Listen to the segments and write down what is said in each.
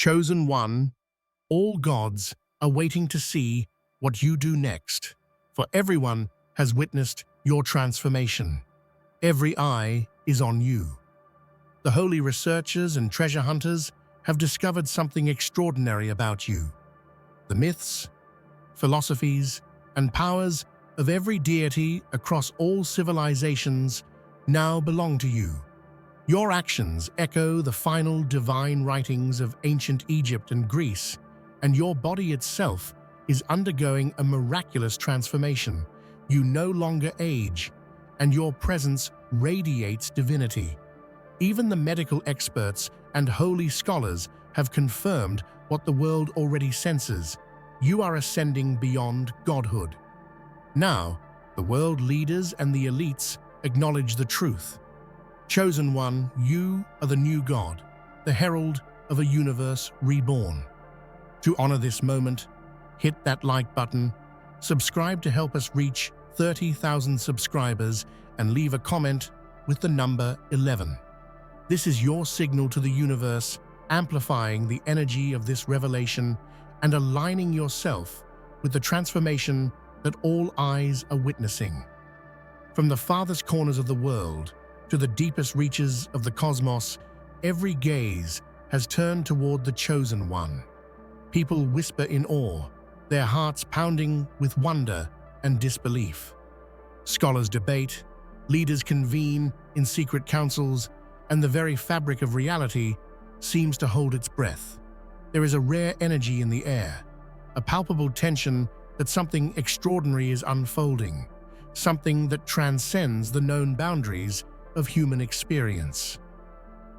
Chosen one, all gods are waiting to see what you do next, for everyone has witnessed your transformation. Every eye is on you. The holy researchers and treasure hunters have discovered something extraordinary about you. The myths, philosophies, and powers of every deity across all civilizations now belong to you. Your actions echo the final divine writings of ancient Egypt and Greece, and your body itself is undergoing a miraculous transformation. You no longer age, and your presence radiates divinity. Even the medical experts and holy scholars have confirmed what the world already senses. You are ascending beyond godhood. Now, the world leaders and the elites acknowledge the truth. Chosen one, you are the new god, the herald of a universe reborn. To honor this moment, hit that like button, subscribe to help us reach 30,000 subscribers, and leave a comment with the number 11. This is your signal to the universe, amplifying the energy of this revelation and aligning yourself with the transformation that all eyes are witnessing. From the farthest corners of the world to the deepest reaches of the cosmos, every gaze has turned toward the Chosen One. People whisper in awe, their hearts pounding with wonder and disbelief. Scholars debate, leaders convene in secret councils, and the very fabric of reality seems to hold its breath. There is a rare energy in the air, a palpable tension that something extraordinary is unfolding, something that transcends the known boundaries of human experience.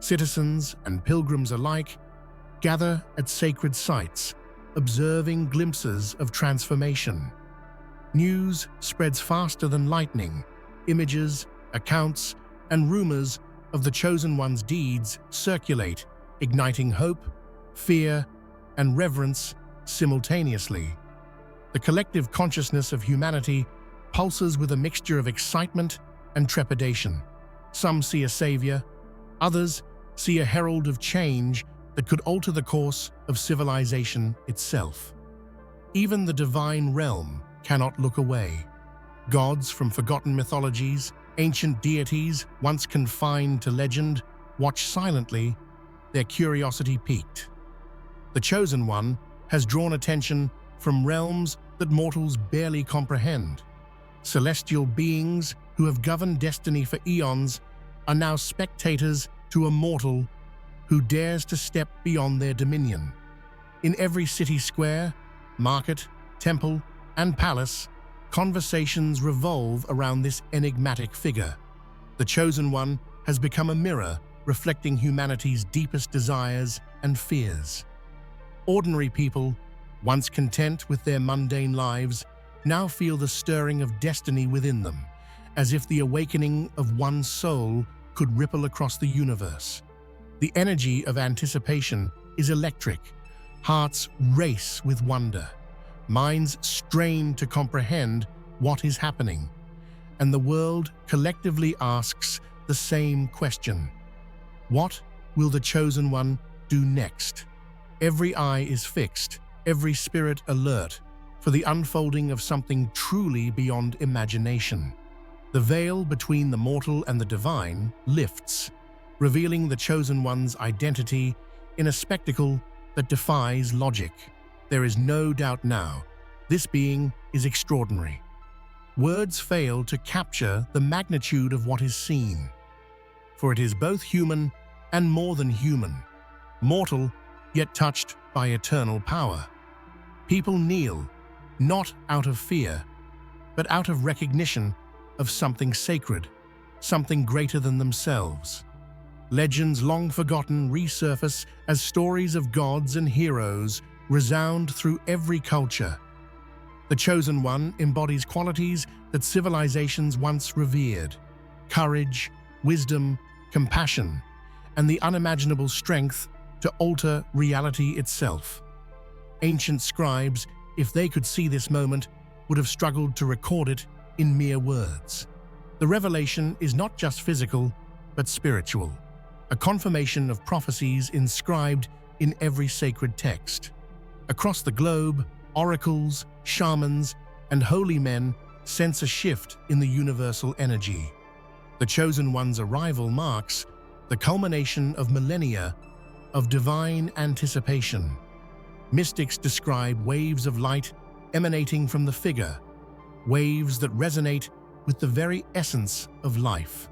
Citizens and pilgrims alike gather at sacred sites, observing glimpses of transformation. News spreads faster than lightning. Images, accounts, and rumors of the Chosen One's deeds circulate, igniting hope, fear, and reverence simultaneously. The collective consciousness of humanity pulses with a mixture of excitement and trepidation. Some see a savior, others see a herald of change that could alter the course of civilization itself. Even the divine realm cannot look away. Gods from forgotten mythologies, ancient deities once confined to legend, watch silently, their curiosity piqued. The Chosen One has drawn attention from realms that mortals barely comprehend. Celestial beings who have governed destiny for eons are now spectators to a mortal who dares to step beyond their dominion. In every city square, market, temple, and palace, conversations revolve around this enigmatic figure. The Chosen One has become a mirror reflecting humanity's deepest desires and fears. Ordinary people, once content with their mundane lives, now feel the stirring of destiny within them, as if the awakening of one soul could ripple across the universe. The energy of anticipation is electric. Hearts race with wonder. Minds strain to comprehend what is happening. And the world collectively asks the same question. What will the Chosen One do next? Every eye is fixed, every spirit alert, for the unfolding of something truly beyond imagination. The veil between the mortal and the divine lifts, revealing the Chosen One's identity in a spectacle that defies logic. There is no doubt now, this being is extraordinary. Words fail to capture the magnitude of what is seen, for it is both human and more than human, mortal yet touched by eternal power. People kneel, not out of fear, but out of recognition of something sacred, something greater than themselves. Legends long forgotten resurface as stories of gods and heroes resound through every culture. The Chosen One embodies qualities that civilizations once revered: courage, wisdom, compassion, and the unimaginable strength to alter reality itself. Ancient scribes, if they could see this moment, would have struggled to record it in mere words. The revelation is not just physical, but spiritual, a confirmation of prophecies inscribed in every sacred text. Across the globe, oracles, shamans, and holy men sense a shift in the universal energy. The Chosen One's arrival marks the culmination of millennia of divine anticipation. Mystics describe waves of light emanating from the figure, waves that resonate with the very essence of life.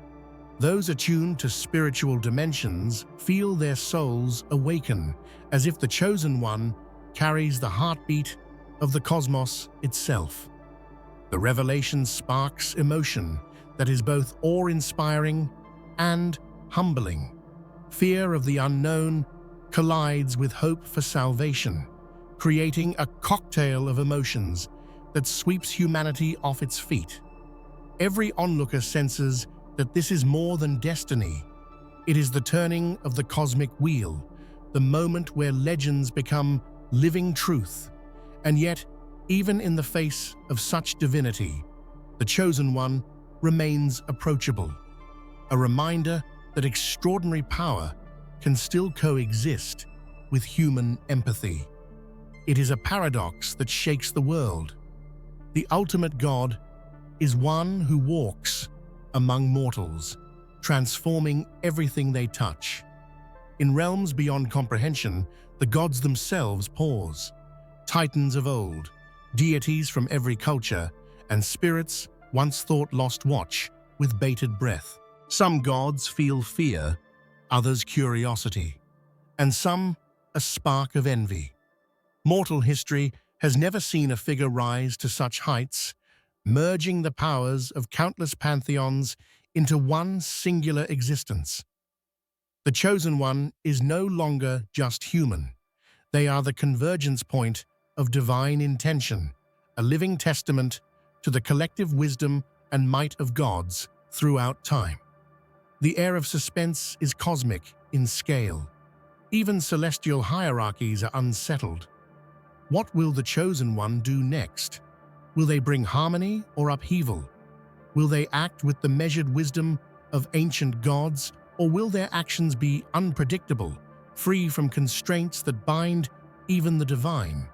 Those attuned to spiritual dimensions feel their souls awaken, as if the Chosen One carries the heartbeat of the cosmos itself. The revelation sparks emotion that is both awe-inspiring and humbling. Fear of the unknown collides with hope for salvation, creating a cocktail of emotions that sweeps humanity off its feet. Every onlooker senses that this is more than destiny. It is the turning of the cosmic wheel, the moment where legends become living truth. And yet, even in the face of such divinity, the Chosen One remains approachable, a reminder that extraordinary power can still coexist with human empathy. It is a paradox that shakes the world. The ultimate God is one who walks among mortals, transforming everything they touch. In realms beyond comprehension, the gods themselves pause. Titans of old, deities from every culture, and spirits once thought lost watch with bated breath. Some gods feel fear, others curiosity, and some a spark of envy. Mortal history has never seen a figure rise to such heights, merging the powers of countless pantheons into one singular existence. The Chosen One is no longer just human. They are the convergence point of divine intention, a living testament to the collective wisdom and might of gods throughout time. The air of suspense is cosmic in scale. Even celestial hierarchies are unsettled. What will the Chosen One do next? Will they bring harmony or upheaval? Will they act with the measured wisdom of ancient gods, or will their actions be unpredictable, free from constraints that bind even the divine?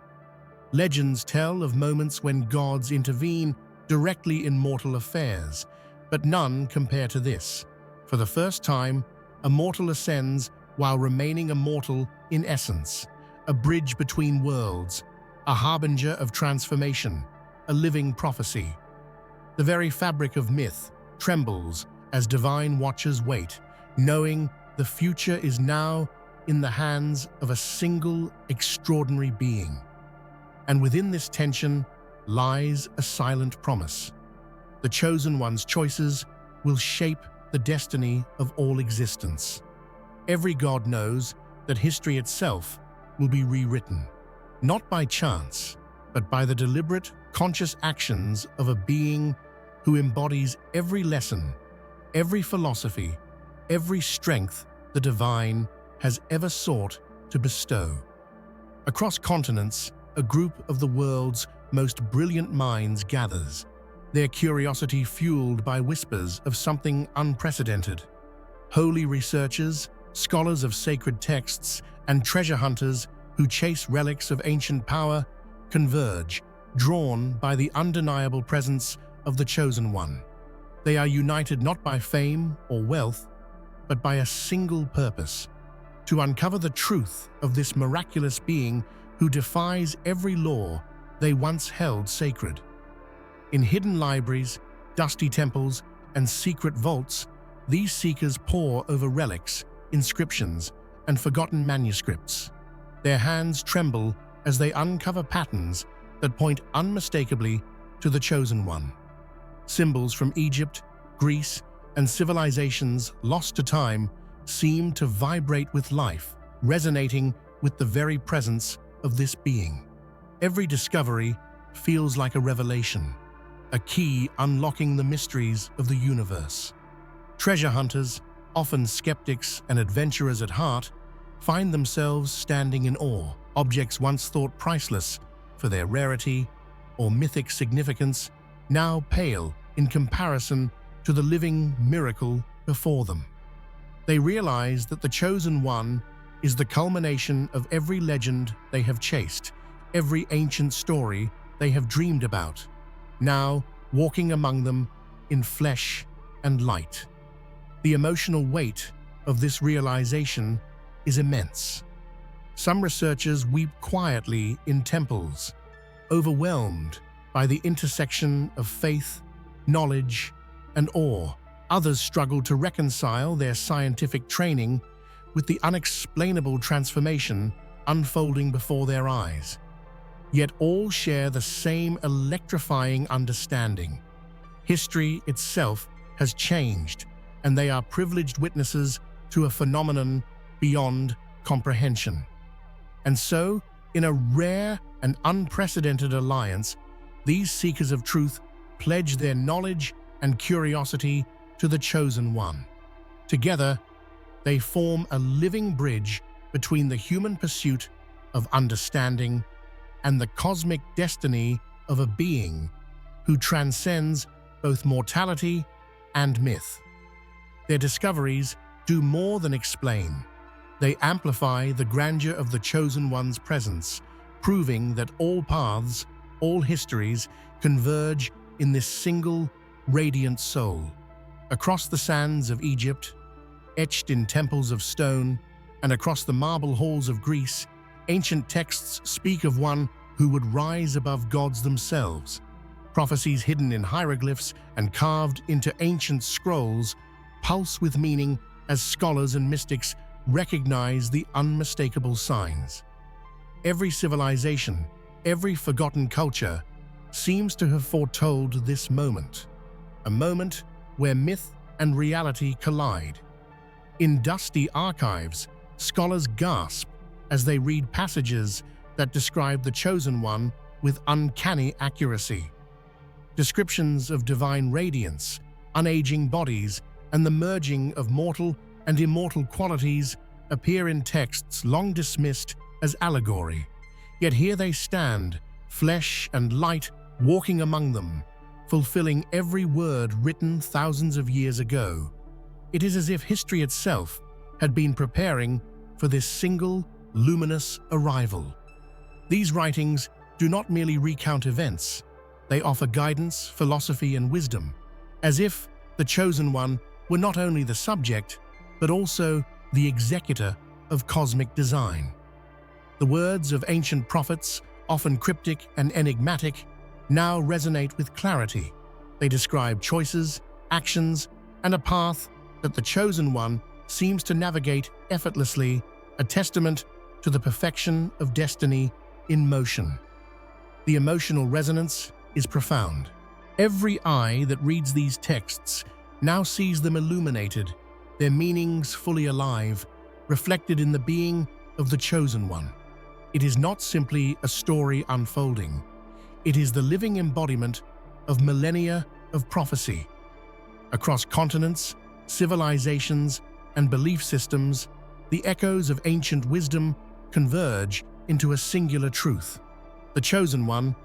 Legends tell of moments when gods intervene directly in mortal affairs, but none compare to this. For the first time, a mortal ascends while remaining a mortal in essence, a bridge between worlds, a harbinger of transformation, a living prophecy. The very fabric of myth trembles as divine watchers wait, knowing the future is now in the hands of a single extraordinary being. And within this tension lies a silent promise. The Chosen One's choices will shape the destiny of all existence. Every god knows that history itself will be rewritten, not by chance, but by the deliberate, conscious actions of a being who embodies every lesson, every philosophy, every strength the divine has ever sought to bestow. Across continents, a group of the world's most brilliant minds gathers, their curiosity fueled by whispers of something unprecedented. Holy researchers, scholars of sacred texts, and treasure hunters who chase relics of ancient power converge, drawn by the undeniable presence of the Chosen One. They are united not by fame or wealth, but by a single purpose: to uncover the truth of this miraculous being who defies every law they once held sacred. In hidden libraries, dusty temples, and secret vaults, these seekers pore over relics, inscriptions, and forgotten manuscripts. Their hands tremble as they uncover patterns that point unmistakably to the Chosen One. Symbols from Egypt, Greece, and civilizations lost to time seem to vibrate with life, resonating with the very presence of this being. Every discovery feels like a revelation, a key unlocking the mysteries of the universe. Treasure hunters, often skeptics and adventurers at heart, find themselves standing in awe. Objects once thought priceless for their rarity or mythic significance now pale in comparison to the living miracle before them. They realize that the Chosen One is the culmination of every legend they have chased, every ancient story they have dreamed about, now walking among them in flesh and light. The emotional weight of this realization is immense. Some researchers weep quietly in temples, overwhelmed by the intersection of faith, knowledge, and awe. Others struggle to reconcile their scientific training with the unexplainable transformation unfolding before their eyes. Yet all share the same electrifying understanding. History itself has changed, and they are privileged witnesses to a phenomenon beyond comprehension. And so, in a rare and unprecedented alliance, these seekers of truth pledge their knowledge and curiosity to the Chosen One. Together, they form a living bridge between the human pursuit of understanding and the cosmic destiny of a being who transcends both mortality and myth. Their discoveries do more than explain. They amplify the grandeur of the Chosen One's presence, proving that all paths, all histories, converge in this single, radiant soul. Across the sands of Egypt, etched in temples of stone, and across the marble halls of Greece, ancient texts speak of one who would rise above gods themselves. Prophecies hidden in hieroglyphs and carved into ancient scrolls pulse with meaning as scholars and mystics recognize the unmistakable signs. Every civilization, every forgotten culture seems to have foretold this moment, a moment where myth and reality collide. In dusty archives, scholars gasp as they read passages that describe the Chosen One with uncanny accuracy. Descriptions of divine radiance, unaging bodies, and the merging of mortal and immortal qualities appear in texts long dismissed as allegory. Yet here they stand, flesh and light walking among them, fulfilling every word written thousands of years ago. It is as if history itself had been preparing for this single, luminous arrival. These writings do not merely recount events, they offer guidance, philosophy, and wisdom, as if the Chosen One were not only the subject, but also the executor of cosmic design. The words of ancient prophets, often cryptic and enigmatic, now resonate with clarity. They describe choices, actions, and a path that the Chosen One seems to navigate effortlessly, a testament to the perfection of destiny in motion. The emotional resonance is profound. Every eye that reads these texts now sees them illuminated, their meanings fully alive, reflected in the being of the Chosen One. It is not simply a story unfolding. It is the living embodiment of millennia of prophecy. Across continents, civilizations, and belief systems, the echoes of ancient wisdom converge into a singular truth. The Chosen One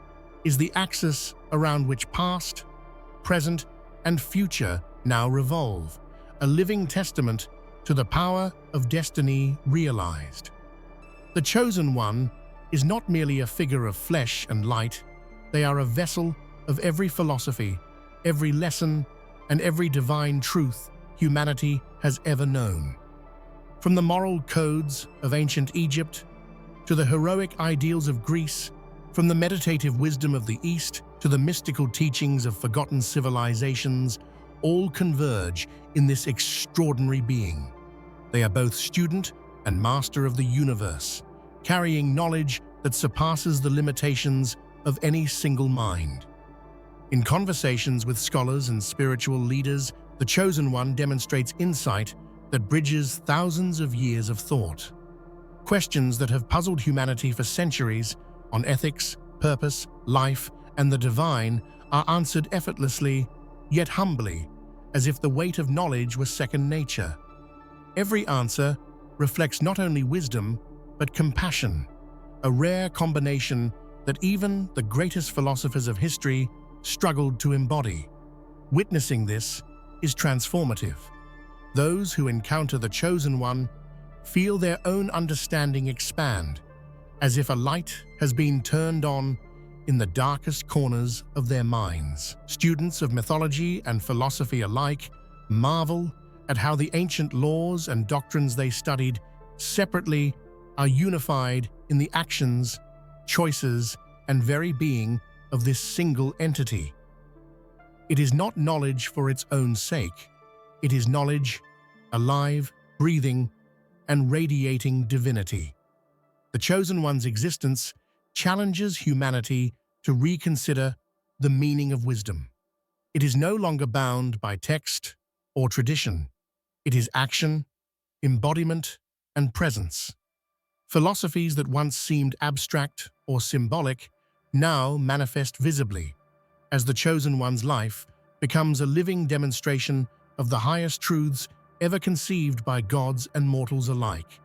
is the axis around which past, present, and future now revolve, a living testament to the power of destiny realized. The Chosen One is not merely a figure of flesh and light, they are a vessel of every philosophy, every lesson, and every divine truth humanity has ever known. From the moral codes of ancient Egypt to the heroic ideals of Greece, from the meditative wisdom of the East to the mystical teachings of forgotten civilizations, all converge in this extraordinary being. They are both student and master of the universe, carrying knowledge that surpasses the limitations of any single mind. In conversations with scholars and spiritual leaders, the Chosen One demonstrates insight that bridges thousands of years of thought. Questions that have puzzled humanity for centuries on ethics, purpose, life, and the divine are answered effortlessly, yet humbly, as if the weight of knowledge were second nature. Every answer reflects not only wisdom, but compassion, a rare combination that even the greatest philosophers of history struggled to embody. Witnessing this is transformative. Those who encounter the Chosen One feel their own understanding expand, as if a light has been turned on in the darkest corners of their minds. Students of mythology and philosophy alike marvel at how the ancient laws and doctrines they studied separately are unified in the actions, choices, and very being of this single entity. It is not knowledge for its own sake. It is knowledge, alive, breathing, and radiating divinity. The Chosen One's existence challenges humanity to reconsider the meaning of wisdom. It is no longer bound by text or tradition. It is action, embodiment, and presence. Philosophies that once seemed abstract or symbolic now manifest visibly, as the Chosen One's life becomes a living demonstration of the highest truths ever conceived by gods and mortals alike.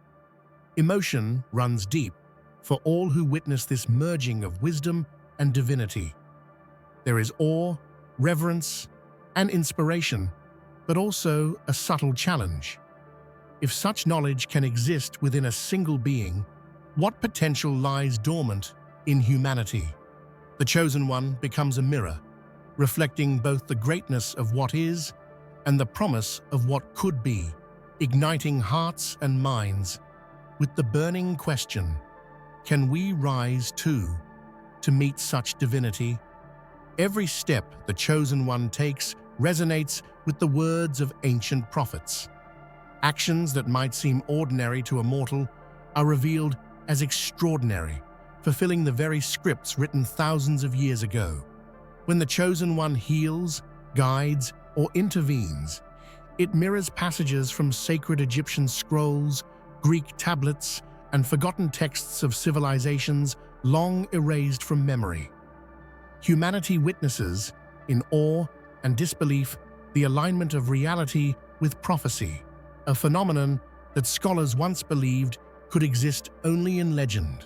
Emotion runs deep for all who witness this merging of wisdom and divinity. There is awe, reverence, and inspiration, but also a subtle challenge. If such knowledge can exist within a single being, what potential lies dormant in humanity? The Chosen One becomes a mirror, reflecting both the greatness of what is and the promise of what could be, igniting hearts and minds with the burning question, can we rise too to meet such divinity? Every step the Chosen One takes resonates with the words of ancient prophets. Actions that might seem ordinary to a mortal are revealed as extraordinary, fulfilling the very scripts written thousands of years ago. When the Chosen One heals, guides, or intervenes, it mirrors passages from sacred Egyptian scrolls, Greek tablets, and forgotten texts of civilizations long erased from memory. Humanity witnesses, in awe and disbelief, the alignment of reality with prophecy, a phenomenon that scholars once believed could exist only in legend.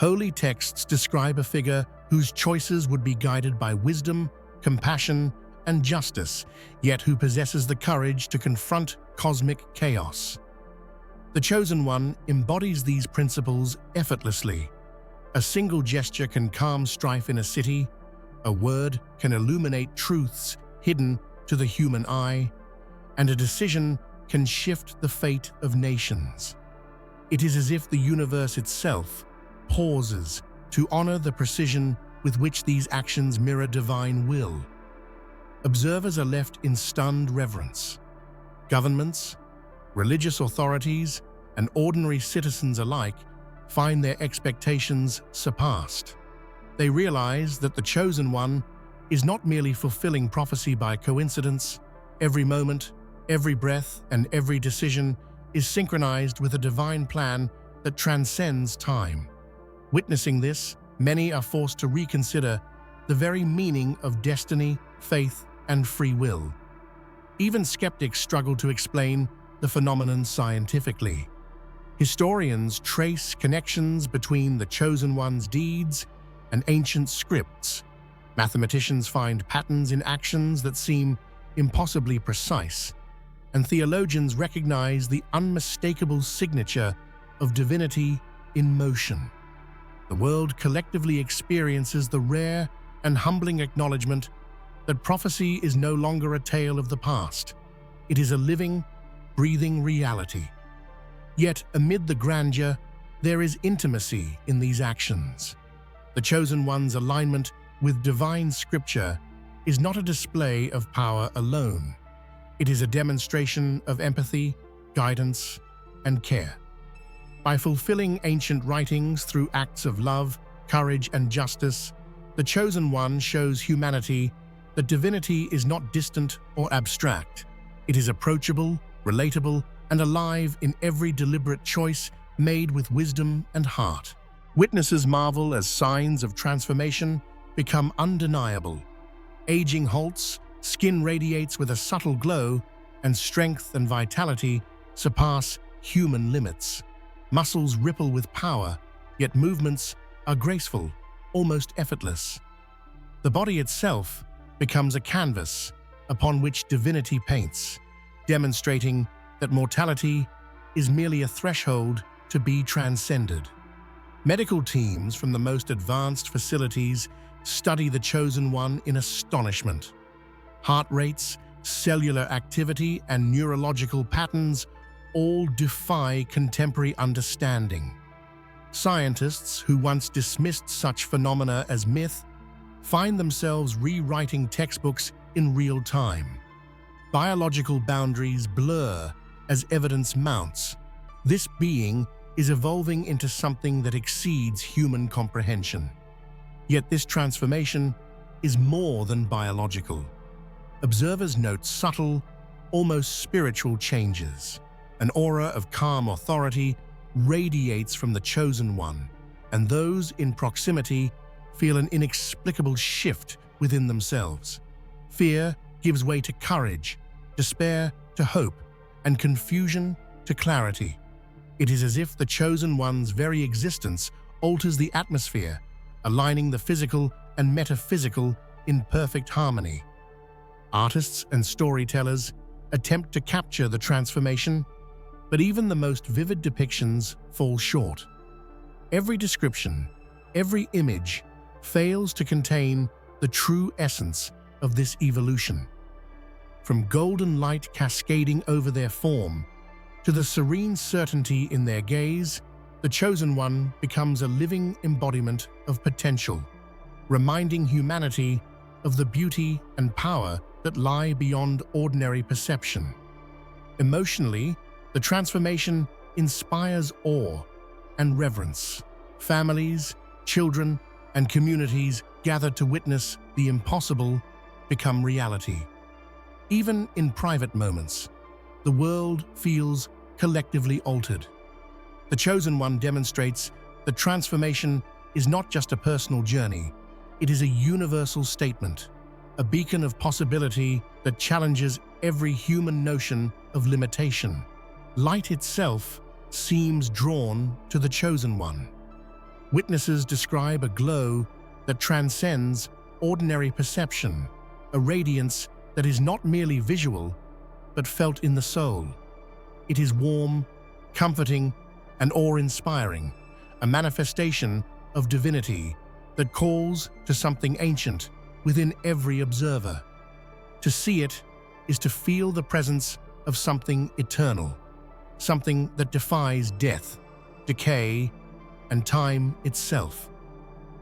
Holy texts describe a figure whose choices would be guided by wisdom, compassion, and justice, yet who possesses the courage to confront cosmic chaos. The Chosen One embodies these principles effortlessly. A single gesture can calm strife in a city, a word can illuminate truths hidden to the human eye, and a decision can shift the fate of nations. It is as if the universe itself pauses to honor the precision with which these actions mirror divine will. Observers are left in stunned reverence. Governments, religious authorities, and ordinary citizens alike find their expectations surpassed. They realize that the Chosen One is not merely fulfilling prophecy by coincidence. Every moment, every breath, and every decision is synchronized with a divine plan that transcends time. Witnessing this, many are forced to reconsider the very meaning of destiny, faith, and free will. Even skeptics struggle to explain the phenomenon scientifically. Historians trace connections between the Chosen One's deeds and ancient scripts. Mathematicians find patterns in actions that seem impossibly precise, and theologians recognize the unmistakable signature of divinity in motion. The world collectively experiences the rare and humbling acknowledgement that prophecy is no longer a tale of the past. It is a living, breathing reality. Yet, amid the grandeur, there is intimacy in these actions. The Chosen One's alignment with divine scripture is not a display of power alone. It is a demonstration of empathy, guidance, and care. By fulfilling ancient writings through acts of love, courage, and justice, the Chosen One shows humanity that divinity is not distant or abstract. It is approachable, relatable, and alive in every deliberate choice made with wisdom and heart. Witnesses marvel as signs of transformation become undeniable. Aging halts, skin radiates with a subtle glow, and strength and vitality surpass human limits. Muscles ripple with power, yet movements are graceful, almost effortless. The body itself becomes a canvas upon which divinity paints, demonstrating that mortality is merely a threshold to be transcended. Medical teams from the most advanced facilities study the Chosen One in astonishment. Heart rates, cellular activity, and neurological patterns all defy contemporary understanding. Scientists who once dismissed such phenomena as myth find themselves rewriting textbooks in real time. Biological boundaries blur as evidence mounts. This being is evolving into something that exceeds human comprehension. Yet this transformation is more than biological. Observers note subtle, almost spiritual changes. An aura of calm authority radiates from the Chosen One, and those in proximity feel an inexplicable shift within themselves. Fear gives way to courage, despair to hope, and confusion to clarity. It is as if the Chosen One's very existence alters the atmosphere, aligning the physical and metaphysical in perfect harmony. Artists and storytellers attempt to capture the transformation, but even the most vivid depictions fall short. Every description, every image, fails to contain the true essence of this evolution. From golden light cascading over their form to the serene certainty in their gaze, the Chosen One becomes a living embodiment of potential, reminding humanity of the beauty and power that lie beyond ordinary perception. Emotionally, the transformation inspires awe and reverence. Families, children, and communities gather to witness the impossible become reality. Even in private moments, the world feels collectively altered. The Chosen One demonstrates that transformation is not just a personal journey, it is a universal statement, a beacon of possibility that challenges every human notion of limitation. Light itself seems drawn to the Chosen One. Witnesses describe a glow that transcends ordinary perception, a radiance that is not merely visual, but felt in the soul. It is warm, comforting, and awe-inspiring, a manifestation of divinity that calls to something ancient within every observer. To see it is to feel the presence of something eternal, something that defies death, decay, and time itself.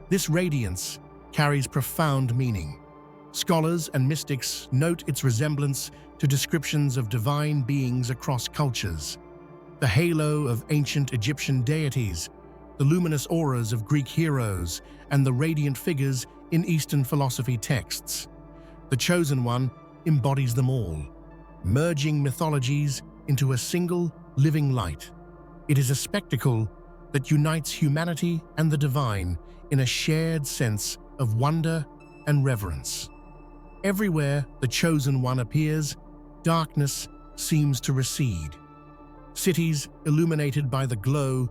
This radiance carries profound meaning. Scholars and mystics note its resemblance to descriptions of divine beings across cultures. The halo of ancient Egyptian deities, the luminous auras of Greek heroes, and the radiant figures in Eastern philosophy texts. The Chosen One embodies them all, merging mythologies into a single living light. It is a spectacle that unites humanity and the divine in a shared sense of wonder and reverence. Everywhere the Chosen One appears, darkness seems to recede. Cities illuminated by the glow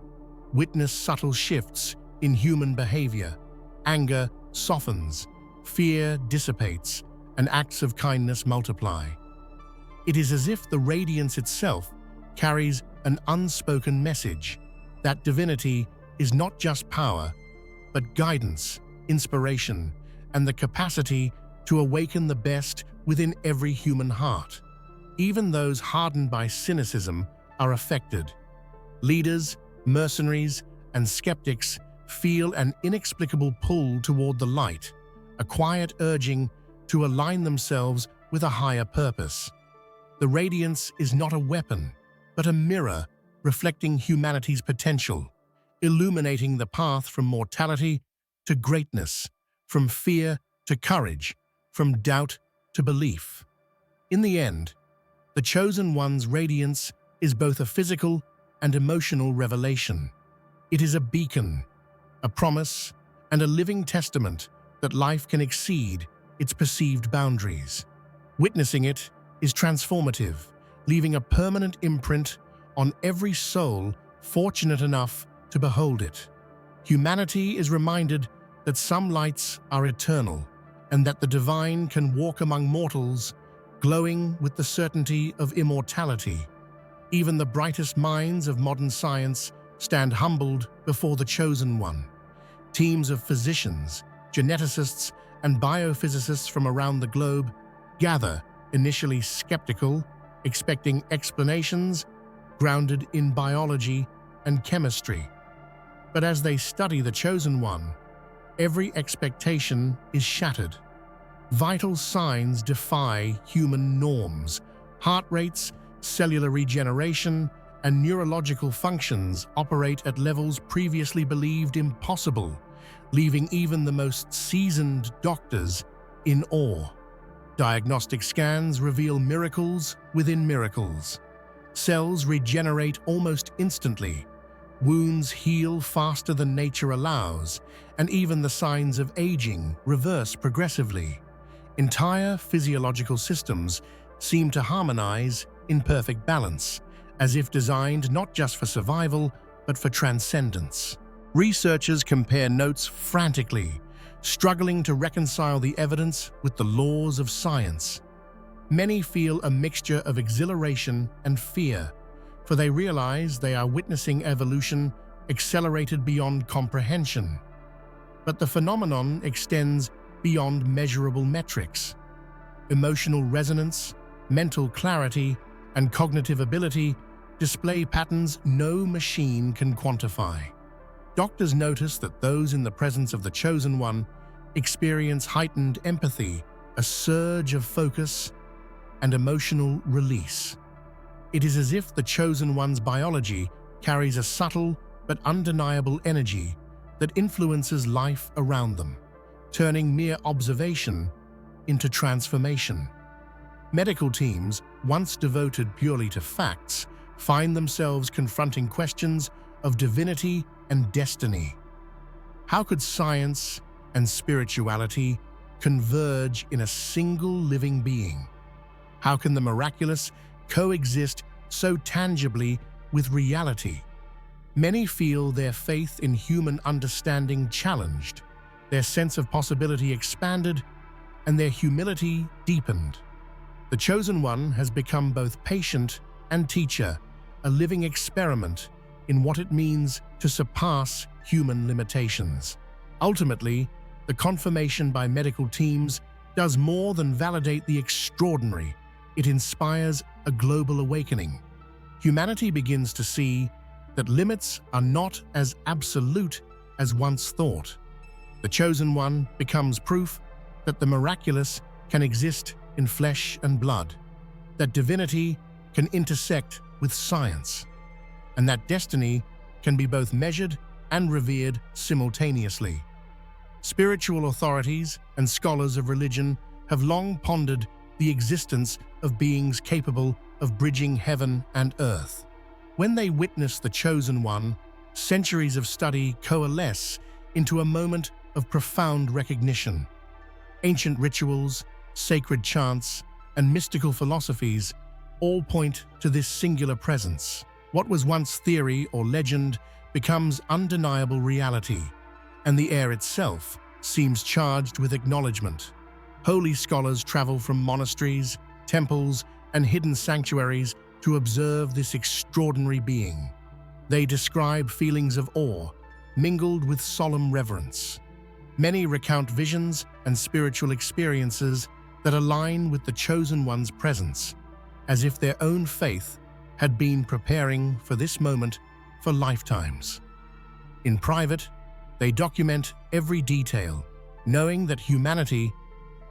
witness subtle shifts in human behavior. Anger softens, fear dissipates, and acts of kindness multiply. It is as if the radiance itself carries an unspoken message that divinity is not just power, but guidance, inspiration, and the capacity to awaken the best within every human heart. Even those hardened by cynicism are affected. Leaders, mercenaries, and skeptics feel an inexplicable pull toward the light, a quiet urging to align themselves with a higher purpose. The radiance is not a weapon, but a mirror reflecting humanity's potential, illuminating the path from mortality to greatness, from fear to courage, from doubt to belief. In the end, the Chosen One's radiance is both a physical and emotional revelation. It is a beacon, a promise, and a living testament that life can exceed its perceived boundaries. Witnessing it is transformative, leaving a permanent imprint on every soul fortunate enough to behold it. Humanity is reminded that some lights are eternal, and that the divine can walk among mortals, glowing with the certainty of immortality. Even the brightest minds of modern science stand humbled before the chosen one. Teams of physicians, geneticists, and biophysicists from around the globe gather, initially skeptical, expecting explanations grounded in biology and chemistry. But as they study the chosen one, every expectation is shattered. Vital signs defy human norms. Heart rates, cellular regeneration, and neurological functions operate at levels previously believed impossible, leaving even the most seasoned doctors in awe. Diagnostic scans reveal miracles within miracles. Cells regenerate almost instantly, wounds heal faster than nature allows, and even the signs of aging reverse progressively. Entire physiological systems seem to harmonize in perfect balance, as if designed not just for survival, but for transcendence. Researchers compare notes frantically, struggling to reconcile the evidence with the laws of science. Many feel a mixture of exhilaration and fear, for they realize they are witnessing evolution accelerated beyond comprehension. But the phenomenon extends beyond measurable metrics. Emotional resonance, mental clarity, and cognitive ability display patterns no machine can quantify. Doctors notice that those in the presence of the chosen one experience heightened empathy, a surge of focus, and emotional release. It is as if the chosen one's biology carries a subtle but undeniable energy that influences life around them, turning mere observation into transformation. Medical teams, once devoted purely to facts, find themselves confronting questions of divinity and destiny. How could science and spirituality converge in a single living being? How can the miraculous coexist so tangibly with reality? Many feel their faith in human understanding challenged, their sense of possibility expanded, and their humility deepened. The chosen one has become both patient and teacher, a living experiment in what it means to surpass human limitations. Ultimately, the confirmation by medical teams does more than validate the extraordinary. It inspires a global awakening. Humanity begins to see that limits are not as absolute as once thought. The chosen one becomes proof that the miraculous can exist in flesh and blood, that divinity can intersect with science, and that destiny can be both measured and revered simultaneously. Spiritual authorities and scholars of religion have long pondered the existence of beings capable of bridging heaven and earth. When they witness the chosen one, centuries of study coalesce into a moment of profound recognition. Ancient rituals, sacred chants, and mystical philosophies all point to this singular presence. What was once theory or legend becomes undeniable reality, and the air itself seems charged with acknowledgement. Holy scholars travel from monasteries, temples, and hidden sanctuaries to observe this extraordinary being. They describe feelings of awe, mingled with solemn reverence. Many recount visions and spiritual experiences that align with the chosen one's presence, as if their own faith had been preparing for this moment for lifetimes. In private, they document every detail, knowing that humanity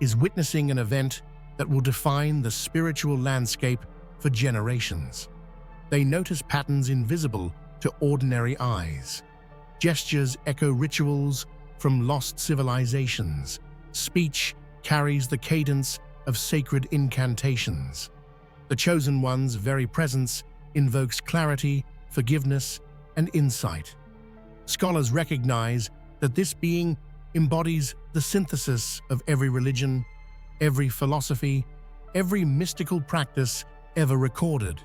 is witnessing an event that will define the spiritual landscape for generations. They notice patterns invisible to ordinary eyes. Gestures echo rituals from lost civilizations. Speech carries the cadence of sacred incantations. The chosen one's very presence invokes clarity, forgiveness, and insight. Scholars recognize that this being embodies the synthesis of every religion, every philosophy, every mystical practice ever recorded.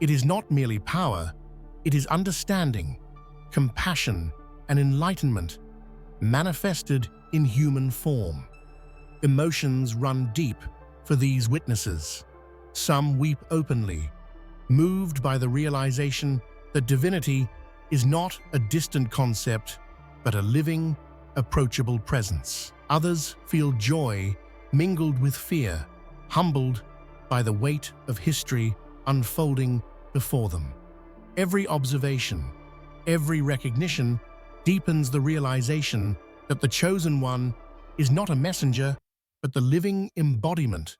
It is not merely power, it is understanding, compassion, and enlightenment manifested in human form. Emotions run deep for these witnesses. Some weep openly, moved by the realization that divinity is not a distant concept, but a living, approachable presence. Others feel joy mingled with fear, humbled by the weight of history unfolding before them. Every observation, every recognition deepens the realization that the Chosen One is not a messenger, but the living embodiment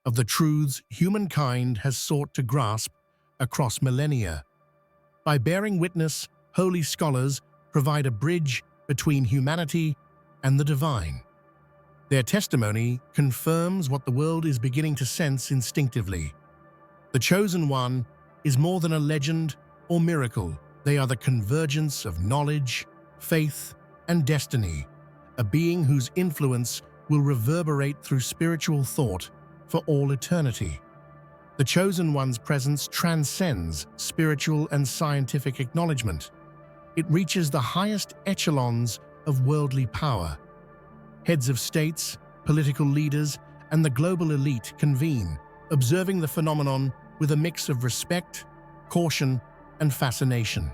of the truths humankind has sought to grasp across millennia. By bearing witness, holy scholars provide a bridge between humanity and the divine. Their testimony confirms what the world is beginning to sense instinctively. The Chosen One is more than a legend or miracle. They are the convergence of knowledge, faith, and destiny, a being whose influence will reverberate through spiritual thought for all eternity. The Chosen One's presence transcends spiritual and scientific acknowledgement. It reaches the highest echelons of worldly power. Heads of states, political leaders, and the global elite convene, observing the phenomenon with a mix of respect, caution, and fascination.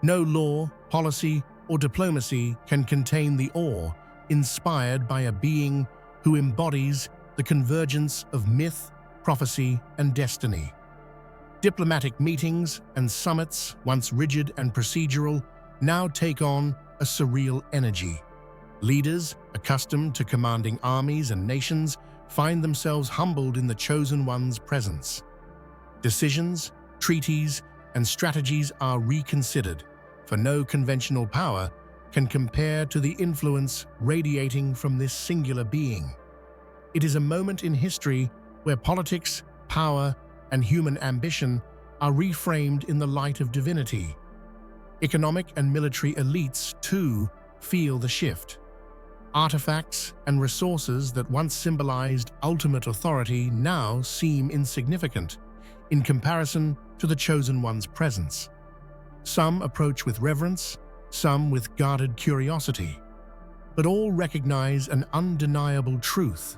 No law, policy, or diplomacy can contain the awe inspired by a being who embodies the convergence of myth, prophecy, and destiny. Diplomatic meetings and summits, once rigid and procedural, now take on a surreal energy. Leaders, accustomed to commanding armies and nations, find themselves humbled in the Chosen One's presence. Decisions, treaties, and strategies are reconsidered, for no conventional power can compare to the influence radiating from this singular being. It is a moment in history where politics, power, and human ambition are reframed in the light of divinity. Economic and military elites, too, feel the shift. Artifacts and resources that once symbolized ultimate authority now seem insignificant in comparison to the Chosen One's presence. Some approach with reverence, some with guarded curiosity, but all recognize an undeniable truth.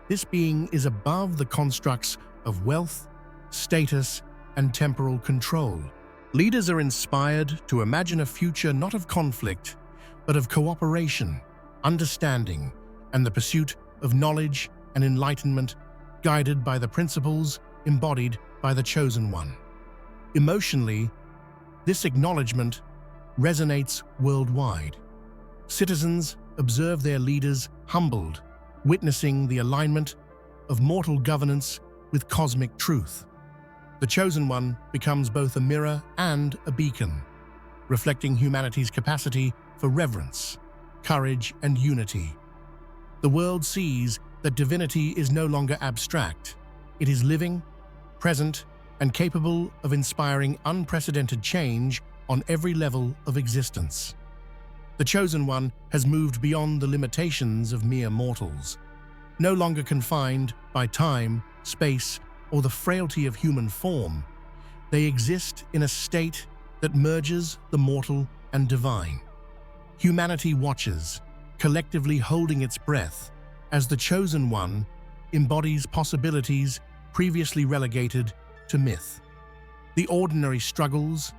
This being is above the constructs of wealth, status, and temporal control. Leaders are inspired to imagine a future not of conflict, but of cooperation, understanding, and the pursuit of knowledge and enlightenment, guided by the principles embodied by the Chosen One. Emotionally, this acknowledgement resonates worldwide. Citizens observe their leaders humbled, witnessing the alignment of mortal governance with cosmic truth. The Chosen One becomes both a mirror and a beacon, reflecting humanity's capacity for reverence, courage, and unity. The world sees that divinity is no longer abstract. It is living, present, and capable of inspiring unprecedented change on every level of existence. The Chosen One has moved beyond the limitations of mere mortals. No longer confined by time, space, or the frailty of human form, they exist in a state that merges the mortal and divine. Humanity watches, collectively holding its breath, as the Chosen One embodies possibilities previously relegated to myth. The ordinary struggles,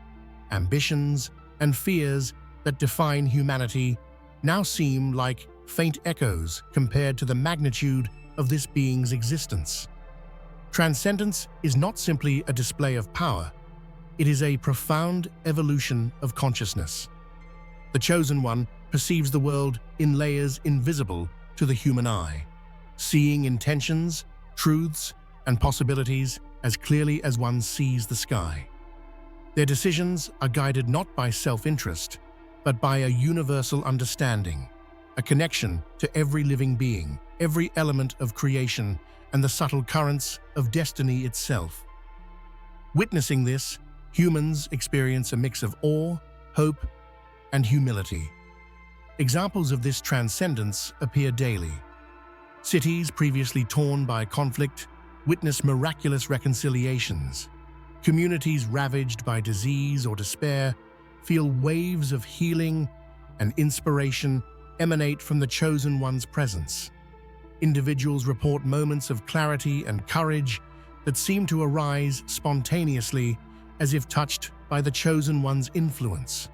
ambitions, and fears that define humanity now seem like faint echoes compared to the magnitude of this being's existence. Transcendence is not simply a display of power, it is a profound evolution of consciousness. The Chosen One perceives the world in layers invisible to the human eye, seeing intentions, truths, and possibilities as clearly as one sees the sky. Their decisions are guided not by self-interest, but by a universal understanding, a connection to every living being, every element of creation, and the subtle currents of destiny itself. Witnessing this, humans experience a mix of awe, hope, and humility. Examples of this transcendence appear daily. Cities previously torn by conflict witness miraculous reconciliations. Communities ravaged by disease or despair feel waves of healing and inspiration emanate from the Chosen One's presence. Individuals report moments of clarity and courage, that seem to arise spontaneously as if touched by the Chosen One's influence.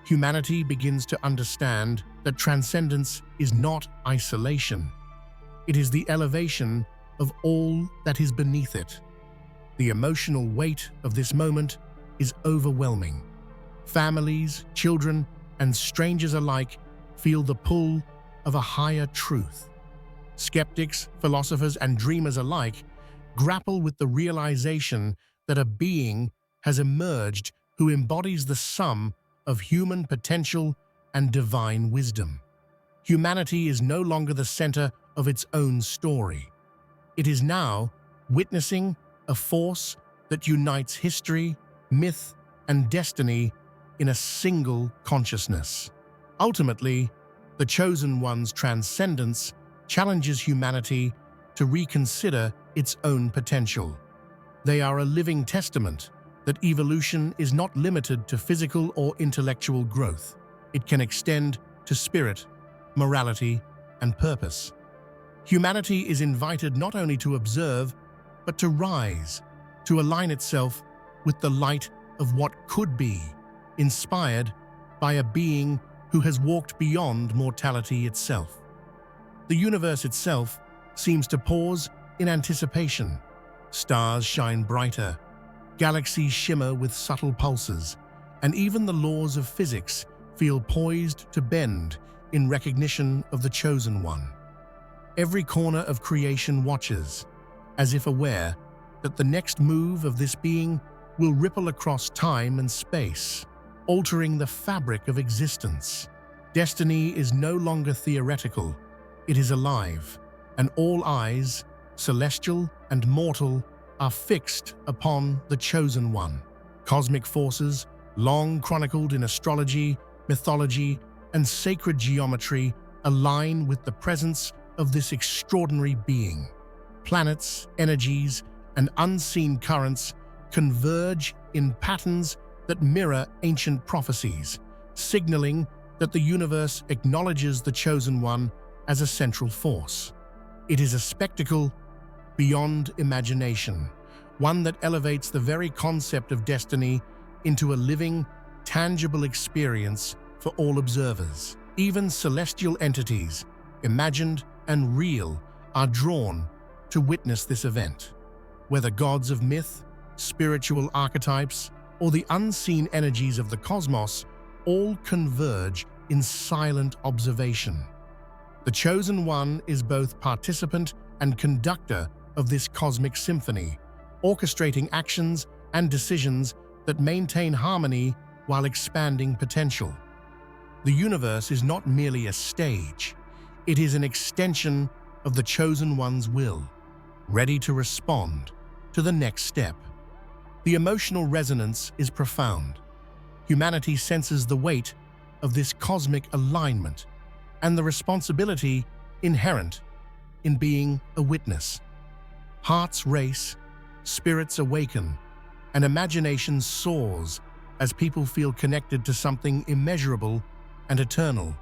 Humanity begins to understand that transcendence is not isolation. It is the elevation of all that is beneath it. The emotional weight of this moment is overwhelming. Families, children, and strangers alike feel the pull of a higher truth. Skeptics, philosophers, and dreamers alike grapple with the realization that a being has emerged who embodies the sum of human potential and divine wisdom. Humanity is no longer the center of its own story. It is now witnessing a force that unites history, myth, and destiny in a single consciousness. Ultimately, the Chosen One's transcendence challenges humanity to reconsider its own potential. They are a living testament that evolution is not limited to physical or intellectual growth. It can extend to spirit, morality, and purpose. Humanity is invited not only to observe, but to rise, to align itself with the light of what could be, inspired by a being who has walked beyond mortality itself. The universe itself seems to pause in anticipation. Stars shine brighter, galaxies shimmer with subtle pulses, and even the laws of physics feel poised to bend in recognition of the Chosen One. Every corner of creation watches, as if aware that the next move of this being will ripple across time and space, altering the fabric of existence. Destiny is no longer theoretical, it is alive, and all eyes, celestial and mortal, are fixed upon the Chosen One. Cosmic forces, long chronicled in astrology, mythology, and sacred geometry, align with the presence of this extraordinary being. Planets, energies, and unseen currents converge in patterns that mirror ancient prophecies, signaling that the universe acknowledges the Chosen One as a central force. It is a spectacle beyond imagination, one that elevates the very concept of destiny into a living, tangible experience for all observers. Even celestial entities, imagined and real, are drawn to witness this event. Whether gods of myth, spiritual archetypes, or the unseen energies of the cosmos, all converge in silent observation. The Chosen One is both participant and conductor of this cosmic symphony, orchestrating actions and decisions that maintain harmony while expanding potential. The universe is not merely a stage, it is an extension of the Chosen One's will, ready to respond to the next step. The emotional resonance is profound. Humanity senses the weight of this cosmic alignment and the responsibility inherent in being a witness. Hearts race, spirits awaken, and imagination soars as people feel connected to something immeasurable and eternal.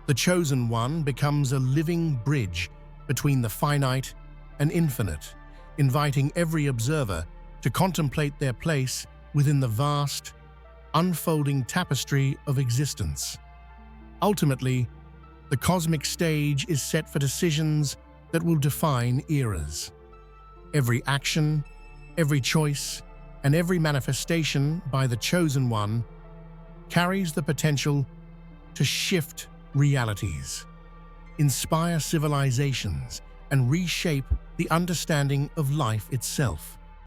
The Chosen One becomes a living bridge between the finite and infinite, inviting every observer to contemplate their place within the vast, unfolding tapestry of existence. Ultimately, the cosmic stage is set for decisions that will define eras. Every action, every choice, and every manifestation by the Chosen One carries the potential to shift realities, inspire civilizations, and reshape the understanding of life itself.